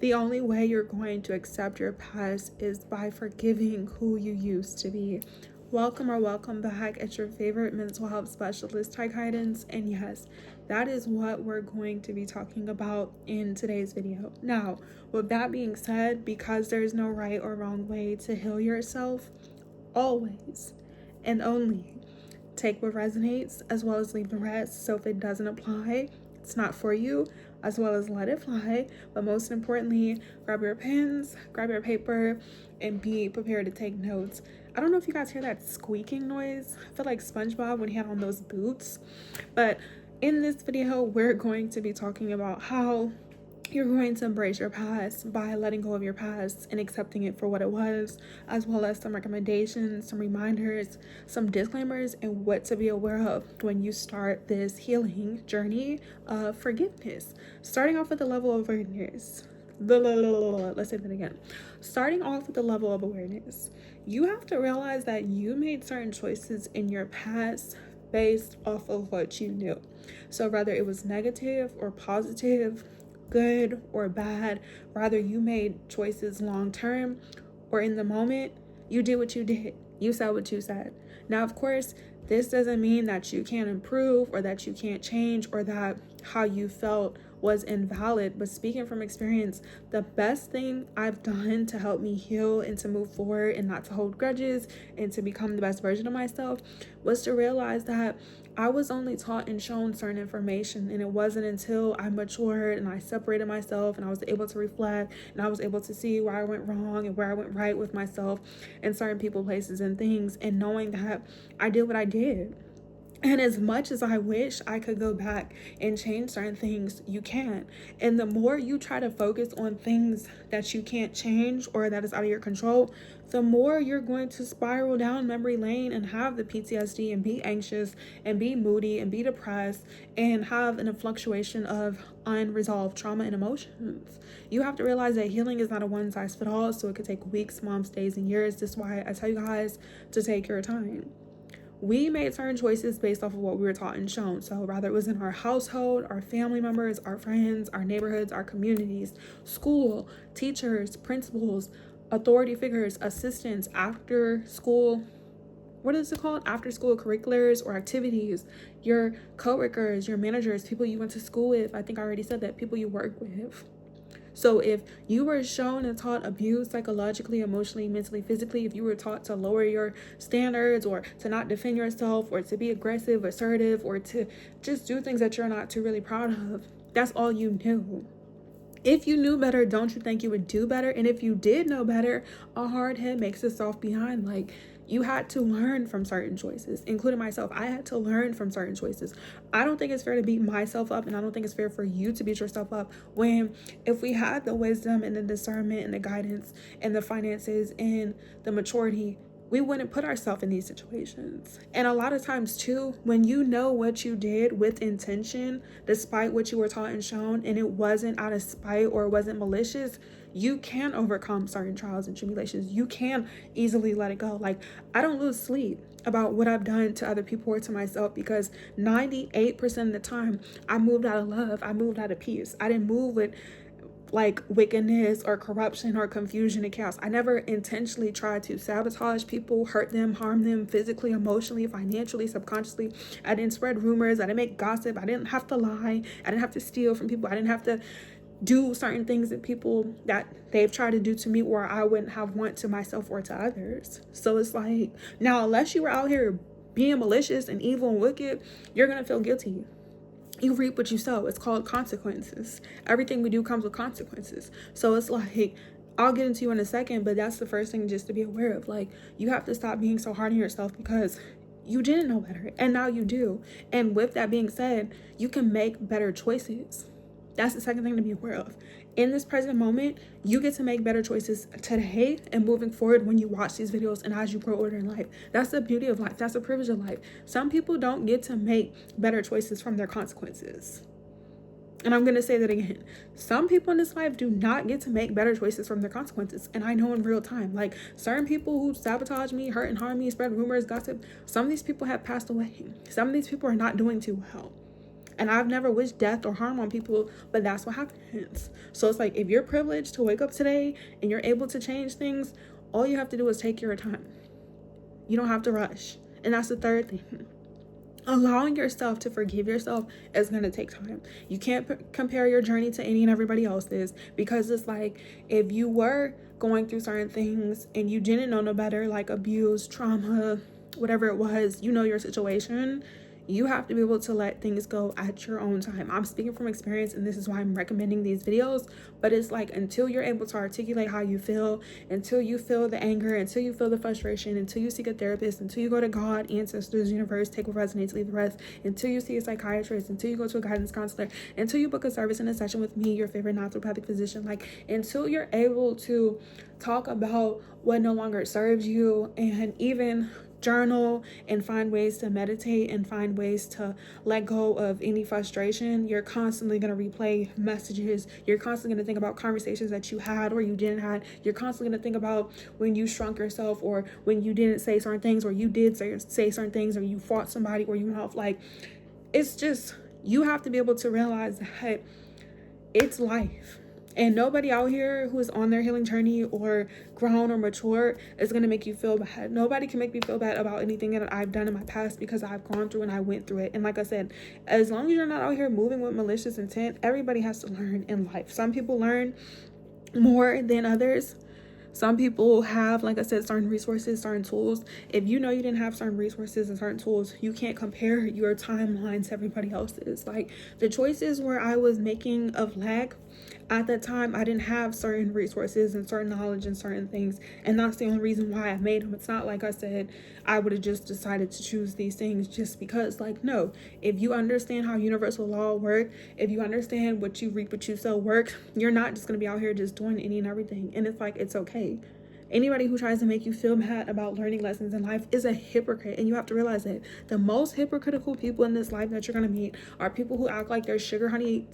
The only way you're going to accept your past is by forgiving who you used to be. Welcome or welcome back. It's your favorite mental health specialist, Ty Guidance, and yes, that is what we're going to be talking about in today's video. Now, with that being said, because there's no right or wrong way to heal yourself, always and only take what resonates as well as leave the rest. So if it doesn't apply, it's not for you, as well as let it fly. But most importantly, grab your pens, grab your paper, and be prepared to take notes. I don't know if you guys hear that squeaking noise. I feel like SpongeBob when he had on those boots. But in this video, we're going to be talking about how you're going to embrace your past by letting go of your past and accepting it for what it was, as well as some recommendations, some reminders, some disclaimers, and what to be aware of when you start this healing journey of forgiveness. Starting off with the level of awareness. Let's say that again. Starting off with the level of awareness. You have to realize that you made certain choices in your past based off of what you knew. So whether it was negative or positive, good or bad, rather you made choices long term or in the moment, you did what you did. You said what you said. Now, of course, this doesn't mean that you can't improve or that you can't change or that how you felt was invalid. But speaking from experience, the best thing I've done to help me heal and to move forward and not to hold grudges and to become the best version of myself was to realize that I was only taught and shown certain information, and it wasn't until I matured and I separated myself and I was able to reflect and I was able to see where I went wrong and where I went right with myself and certain people, places, and things, and knowing that I did what I did. And as much as I wish I could go back and change certain things, you can't. And the more you try to focus on things that you can't change or that is out of your control, the more you're going to spiral down memory lane and have the PTSD and be anxious and be moody and be depressed and have a fluctuation of unresolved trauma and emotions. You have to realize that healing is not a one size fits all, so it could take weeks, months, days, and years. That's why I tell you guys to take your time. We made certain choices based off of what we were taught and shown. So rather it was in our household, our family members, our friends, our neighborhoods, our communities, school, teachers, principals, authority figures, assistants, after school, what is it called? After school curriculars or activities, your coworkers, your managers, people you went to school with. I think I already said that, people you work with. So if you were shown and taught abuse psychologically, emotionally, mentally, physically, if you were taught to lower your standards or to not defend yourself or to be aggressive, assertive, or to just do things that you're not too really proud of, that's all you knew. If you knew better, don't you think you would do better? And if you did know better, a hard head makes a soft behind. Like, you had to learn from certain choices, including myself. I had to learn from certain choices. I don't think it's fair to beat myself up, and I don't think it's fair for you to beat yourself up when, if we had the wisdom and the discernment and the guidance and the finances and the maturity, we wouldn't put ourselves in these situations. And a lot of times too, when you know what you did with intention, despite what you were taught and shown, and it wasn't out of spite or it wasn't malicious, you can overcome certain trials and tribulations. You can easily let it go. Like, I don't lose sleep about what I've done to other people or to myself, because 98% of the time I moved out of love. I moved out of peace. I didn't move with like wickedness or corruption or confusion and chaos. I never intentionally tried to sabotage people, hurt them, harm them physically, emotionally, financially, subconsciously. I didn't spread rumors. I didn't make gossip. I didn't have to lie. I didn't have to steal from people. I didn't have to do certain things that people that they've tried to do to me or I wouldn't have want to myself or to others. So it's like, now, unless you were out here being malicious and evil and wicked, you're going to feel guilty. You reap what you sow. It's called consequences. Everything we do comes with consequences. So it's like, I'll get into you in a second, but that's the first thing just to be aware of. Like, you have to stop being so hard on yourself because you didn't know better and now you do. And with that being said, you can make better choices. That's the second thing to be aware of. In this present moment, you get to make better choices today and moving forward when you watch these videos and as you grow older in life. That's the beauty of life. That's the privilege of life. Some people don't get to make better choices from their consequences. And I'm going to say that again. Some people in this life do not get to make better choices from their consequences. And I know in real time, like certain people who sabotage me, hurt and harm me, spread rumors, gossip, some of these people have passed away. Some of these people are not doing too well. And I've never wished death or harm on people, but that's what happens. So it's like, if you're privileged to wake up today and you're able to change things, all you have to do is take your time. You don't have to rush. And that's the third thing. Allowing yourself to forgive yourself is going to take time. You can't compare your journey to any and everybody else's, because it's like, if you were going through certain things and you didn't know no better, like abuse, trauma, whatever it was, you know your situation, you have to be able to let things go at your own time. I'm speaking from experience, and this is why I'm recommending these videos. But it's like, until you're able to articulate how you feel, until you feel the anger, until you feel the frustration, until you seek a therapist, until you go to God, ancestors, universe, take what resonates, leave the rest, until you see a psychiatrist, until you go to a guidance counselor, until you book a service in a session with me, your favorite naturopathic physician, like, until you're able to talk about what no longer serves you, and even journal and find ways to meditate and find ways to let go of any frustration, you're constantly going to replay messages. You're constantly going to think about conversations that you had or you didn't had. You're constantly going to think about when you shrunk yourself, or when you didn't say certain things, or you did say certain things, or you fought somebody, or you know, like, it's just, you have to be able to realize that it's life. And nobody out here who is on their healing journey or grown or mature is going to make you feel bad. Nobody can make me feel bad about anything that I've done in my past, because I've gone through and I went through it. And like I said, as long as you're not out here moving with malicious intent, everybody has to learn in life. Some people learn more than others. Some people have, like I said, certain resources, certain tools. If you know you didn't have certain resources and certain tools, you can't compare your timeline to everybody else's. Like, the choices where I was making of lack, at that time, I didn't have certain resources and certain knowledge and certain things. And that's the only reason why I made them. It's not like I said I would have just decided to choose these things just because. Like, no. If you understand how universal law works, if you understand what you reap, what you sow works, you're not just going to be out here just doing any and everything. And it's like, it's okay. Anybody who tries to make you feel bad about learning lessons in life is a hypocrite. And you have to realize that the most hypocritical people in this life that you're going to meet are people who act like their sugar honey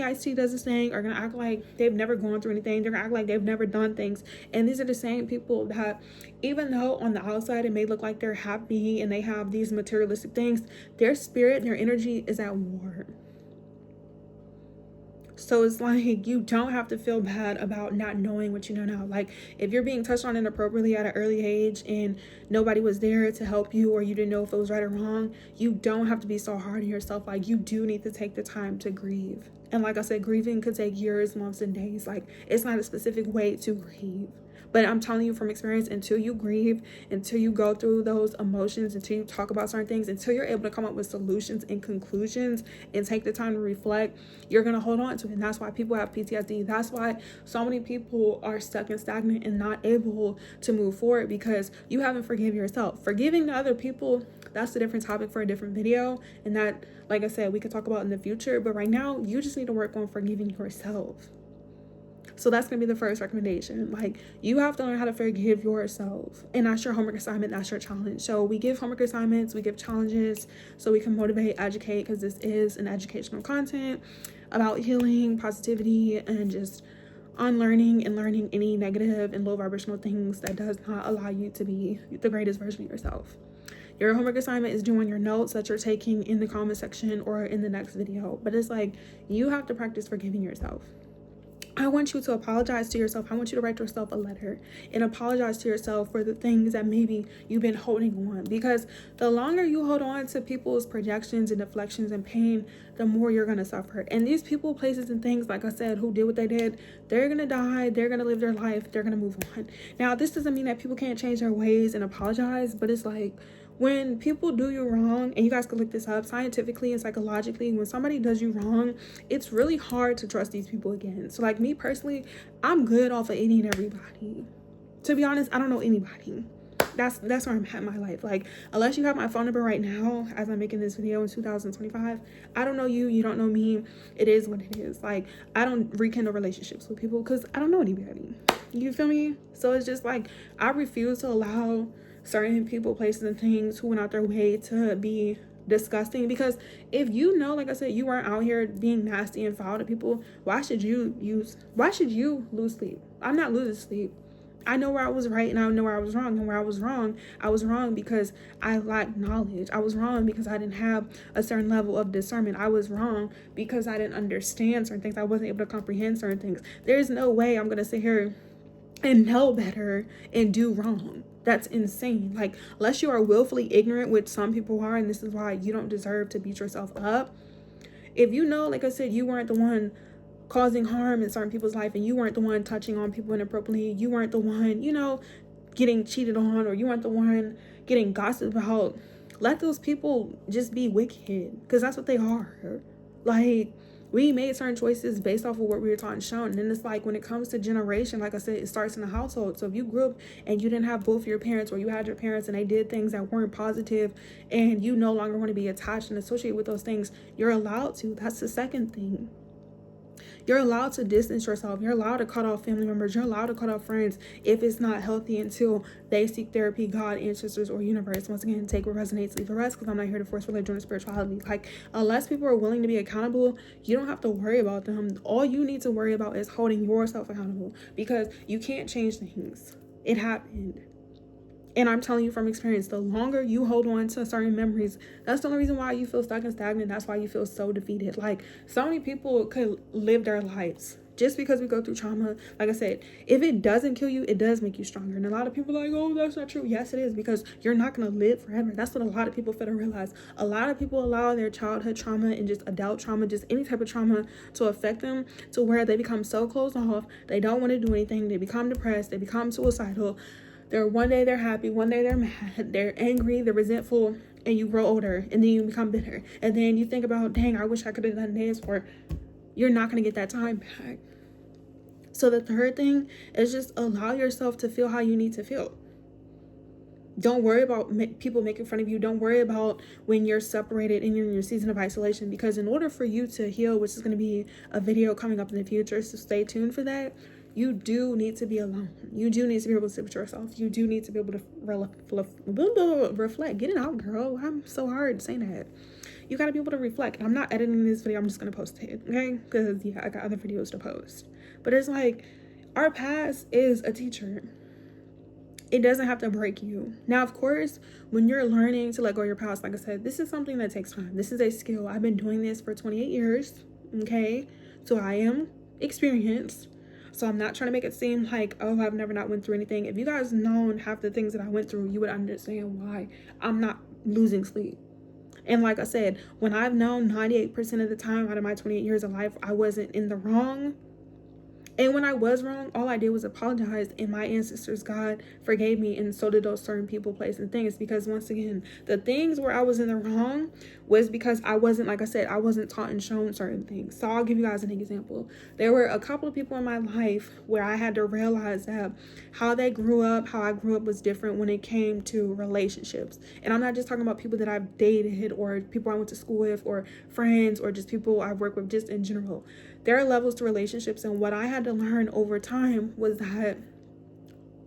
iced tea does this thing, are going to act like they've never gone through anything. They're going to act like they've never done things. And these are the same people that, even though on the outside it may look like they're happy and they have these materialistic things, their spirit, their energy is at war. So it's like, you don't have to feel bad about not knowing what you know now. Like, if you're being touched on inappropriately at an early age and nobody was there to help you, or you didn't know if it was right or wrong, you don't have to be so hard on yourself. Like, you do need to take the time to grieve. And like I said, grieving could take years, months, and days. Like, it's not a specific way to grieve. But I'm telling you from experience, until you grieve, until you go through those emotions, until you talk about certain things, until you're able to come up with solutions and conclusions and take the time to reflect, you're going to hold on to it. And that's why people have PTSD. That's why so many people are stuck and stagnant and not able to move forward, because you haven't forgiven yourself. Forgiving the other people, that's a different topic for a different video. And that, like I said, we could talk about in the future. But right now, you just need to work on forgiving yourself. So that's going to be the first recommendation. Like, you have to learn how to forgive yourself. And that's your homework assignment. That's your challenge. So we give homework assignments. We give challenges so we can motivate, educate, because this is an educational content about healing, positivity, and just unlearning and learning any negative and low vibrational things that does not allow you to be the greatest version of yourself. Your homework assignment is due on your notes that you're taking in the comment section or in the next video. But it's like, you have to practice forgiving yourself. I want you to apologize to yourself. I want you to write yourself a letter and apologize to yourself for the things that maybe you've been holding on. Because the longer you hold on to people's projections and deflections and pain, the more you're going to suffer. And these people, places, and things, like I said, who did what they did, they're going to die. They're going to live their life. They're going to move on. Now, this doesn't mean that people can't change their ways and apologize, but it's like, when people do you wrong, and you guys can look this up scientifically and psychologically, when somebody does you wrong, it's really hard to trust these people again. So like me personally, I'm good off of any and everybody. To be honest, I don't know anybody. That's where I'm at in my life. Like, unless you have my phone number right now as I'm making this video in 2025, I don't know you, you don't know me. It is what it is. Like, I don't rekindle relationships with people because I don't know anybody. You feel me? So it's just like, I refuse to allow certain people, places, and things who went out their way to be disgusting. Because if you know, like I said, you weren't out here being nasty and foul to people, why should you lose sleep? I'm not losing sleep. I know where I was right and I know where I was wrong. And where I was wrong because I lacked knowledge. I was wrong because I didn't have a certain level of discernment. I was wrong because I didn't understand certain things. I wasn't able to comprehend certain things. There's no way I'm going to sit here and know better and do wrong. That's insane. Like, unless you are willfully ignorant, which some people are, and this is why you don't deserve to beat yourself up. If you know, like I said, you weren't the one causing harm in certain people's life, and you weren't the one touching on people inappropriately, you weren't the one, getting cheated on, or you weren't the one getting gossiped about, let those people just be wicked, because that's what they are. Like, we made certain choices based off of what we were taught and shown. And then it's like, when it comes to generation, like I said, it starts in the household. So if you grew up and you didn't have both your parents, or you had your parents and they did things that weren't positive, and you no longer want to be attached and associated with those things, you're allowed to. That's the second thing. You're allowed to distance yourself. You're allowed to cut off family members. You're allowed to cut off friends if it's not healthy, until they seek therapy, God, ancestors, or universe. Once again, take what resonates, leave the rest, because I'm not here to force religion or spirituality. Like, unless people are willing to be accountable, you don't have to worry about them. All you need to worry about is holding yourself accountable, because you can't change things. It happened. And I'm telling you from experience, the longer you hold on to certain memories, that's the only reason why you feel stuck and stagnant. That's why you feel so defeated. Like, so many people could live their lives just because we go through trauma. Like I said, if it doesn't kill you, it does make you stronger. And a lot of people are like, oh, that's not true. Yes, it is, because you're not going to live forever. That's what a lot of people fail to realize. A lot of people allow their childhood trauma and just adult trauma, just any type of trauma, to affect them to where they become so closed off. They don't want to do anything. They become depressed. They become suicidal. One day they're happy, one day they're mad, they're angry, they're resentful, and you grow older, and then you become bitter. And then you think about, dang, I wish I could have done this, or you're not going to get that time back. So the third thing is just allow yourself to feel how you need to feel. Don't worry about people making fun of you. Don't worry about when you're separated and you're in your season of isolation, because in order for you to heal, which is going to be a video coming up in the future, so stay tuned for that, you do need to be alone. You do need to be able to sit with yourself. You do need to be able to reflect. Get it out, girl. I'm so hard saying that. You got to be able to reflect. And I'm not editing this video. I'm just going to post it, okay? Because, I got other videos to post. But it's like, our past is a teacher. It doesn't have to break you. Now, of course, when you're learning to let go of your past, like I said, this is something that takes time. This is a skill. I've been doing this for 28 years, okay? So I am experienced. So I'm not trying to make it seem like, oh, I've never not went through anything. If you guys known half the things that I went through, you would understand why I'm not losing sleep. And like I said, when I've known 98% of the time out of my 28 years of life, I wasn't in the wrong. And when I was wrong, all I did was apologize, and my ancestors, God, forgave me, and so did those certain people, places, and things. Because once again, the things where I was in the wrong was because I wasn't, like I said, I wasn't taught and shown certain things. So I'll give you guys an example. There were a couple of people in my life where I had to realize that how they grew up, how I grew up was different when it came to relationships. And I'm not just talking about people that I've dated, or people I went to school with, or friends, or just people I've worked with, just in general. There are levels to relationships, and what I had to learn over time was that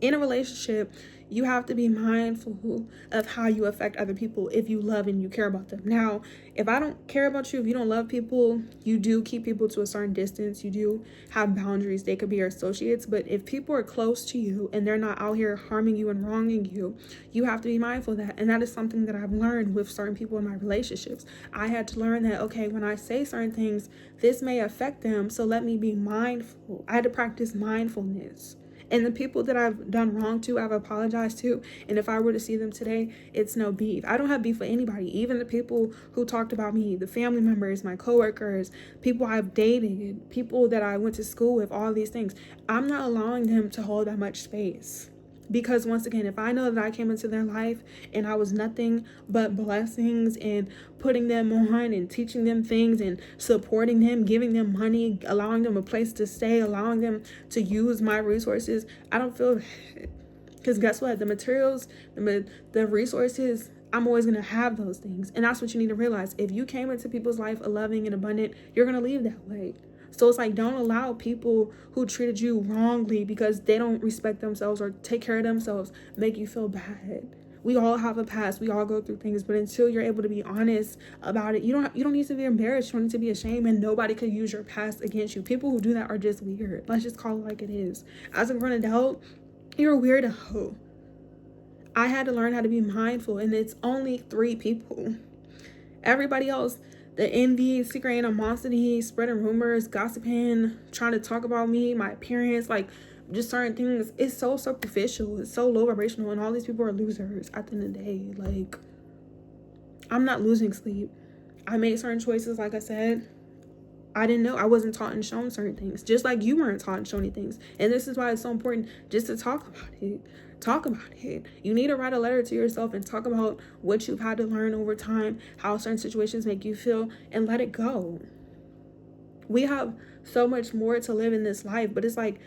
in a relationship, you have to be mindful of how you affect other people if you love and you care about them. Now, if I don't care about you, if you don't love people, you do keep people to a certain distance. You do have boundaries. They could be your associates. But if people are close to you and they're not out here harming you and wronging you, you have to be mindful of that. And that is something that I've learned with certain people in my relationships. I had to learn that, okay, when I say certain things, this may affect them. So let me be mindful. I had to practice mindfulness. And the people that I've done wrong to, I've apologized to. And if I were to see them today, it's no beef. I don't have beef with anybody. Even the people who talked about me, the family members, my coworkers, people I've dated, people that I went to school with, all these things. I'm not allowing them to hold that much space. Because once again, if I know that I came into their life and I was nothing but blessings and putting them on and teaching them things and supporting them, giving them money, allowing them a place to stay, allowing them to use my resources, I don't feel that. Because guess what? The materials, the resources, I'm always going to have those things. And that's what you need to realize. If you came into people's life loving and abundant, you're going to leave that way. So it's like, don't allow people who treated you wrongly because they don't respect themselves or take care of themselves make you feel bad. We all have a past. We all go through things. But until you're able to be honest about it, you don't need to be embarrassed. You don't need to be ashamed. And nobody could use your past against you. People who do that are just weird. Let's just call it like it is. As a grown adult, You're a weirdo. I had to learn how to be mindful, and it's only 3 people. Everybody else, the envy, secret animosity, spreading rumors, gossiping, trying to talk about me, my appearance, like just certain things, it's so superficial. It's so low vibrational, and all these people are losers at the end of the day. Like, I'm not losing sleep. I made certain choices, like I said. I didn't know. I wasn't taught and shown certain things, just like you weren't taught and shown any things. And this is why it's so important just to talk about it. Talk about it. You need to write a letter to yourself and talk about what you've had to learn over time, how certain situations make you feel, and let it go. We have so much more to live in this life, but it's like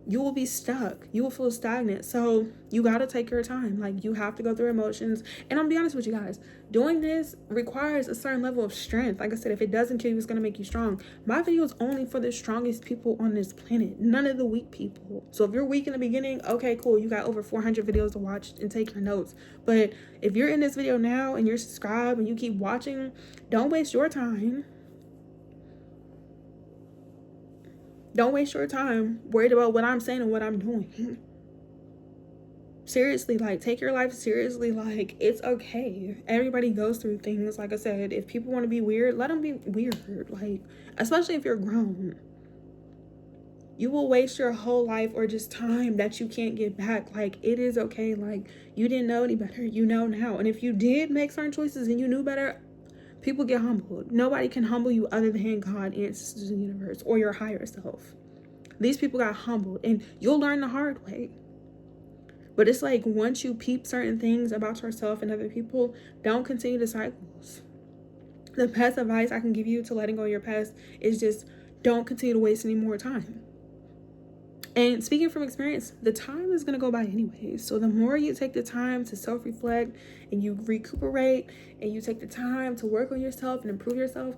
you will be stuck. You will feel stagnant. So you got to take your time. Like, you have to go through emotions. And I'm gonna be honest with you guys, doing this requires a certain level of strength. Like I said, if it doesn't kill you, it's going to make you strong. My video is only for the strongest people on this planet, none of the weak people. So if you're weak in the beginning, okay, cool. You got over 400 videos to watch and take your notes. But if you're in this video now and you're subscribed and you keep watching, don't waste your time. Don't waste your time worried about what I'm saying and what I'm doing. Seriously, like, take your life seriously. Like, it's okay. Everybody goes through things. Like I said, if people want to be weird, let them be weird. Like, especially if you're grown. You will waste your whole life or just time that you can't get back. Like, it is okay. Like, you didn't know any better. You know now. And if you did make certain choices and you knew better, people get humbled. Nobody can humble you other than God, ancestors, the universe, or your higher self. These people got humbled, and you'll learn the hard way. But it's like, once you peep certain things about yourself and other people, don't continue the cycles. The best advice I can give you to letting go of your past is just don't continue to waste any more time. And speaking from experience, the time is going to go by anyways. So the more you take the time to self-reflect and you recuperate and you take the time to work on yourself and improve yourself,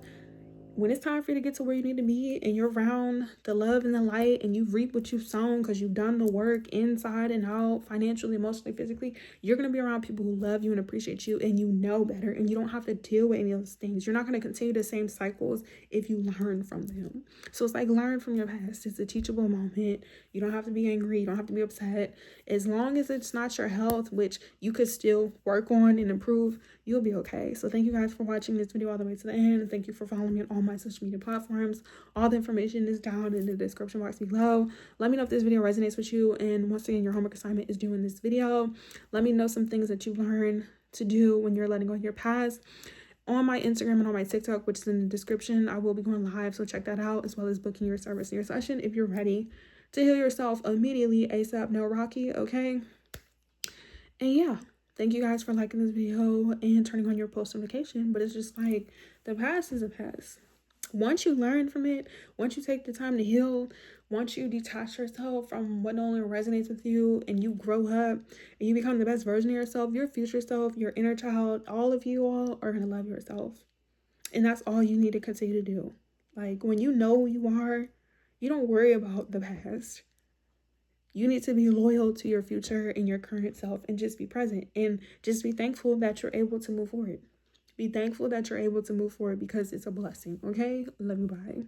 when it's time for you to get to where you need to be and you're around the love and the light and you've reaped what you've sown because you've done the work inside and out, financially, emotionally, physically, you're going to be around people who love you and appreciate you, and you know better, and you don't have to deal with any of those things. You're not going to continue the same cycles if you learn from them. So it's like, learn from your past. It's a teachable moment. You don't have to be angry. You don't have to be upset. As long as it's not your health, which you could still work on and improve, you'll be okay. So thank you guys for watching this video all the way to the end. Thank you for following me on all my social media platforms. All the information is down in the description box below. Let me know if this video resonates with you. And once again, your homework assignment is due in this video. Let me know some things that you learned to do when you're letting go of your past. On my Instagram and on my TikTok, which is in the description, I will be going live. So check that out, as well as booking your service and your session if you're ready to heal yourself immediately, ASAP, no Rocky, okay? And yeah. Thank you guys for liking this video and turning on your post notification. But it's just like, the past is a past. Once you learn from it, once you take the time to heal, once you detach yourself from what no longer resonates with you and you grow up and you become the best version of yourself, your future self, your inner child, all of you all are going to love yourself. And that's all you need to continue to do. Like, when you know who you are, you don't worry about the past. You need to be loyal to your future and your current self and just be present and just be thankful that you're able to move forward. Be thankful that you're able to move forward because it's a blessing, okay? Love you, bye.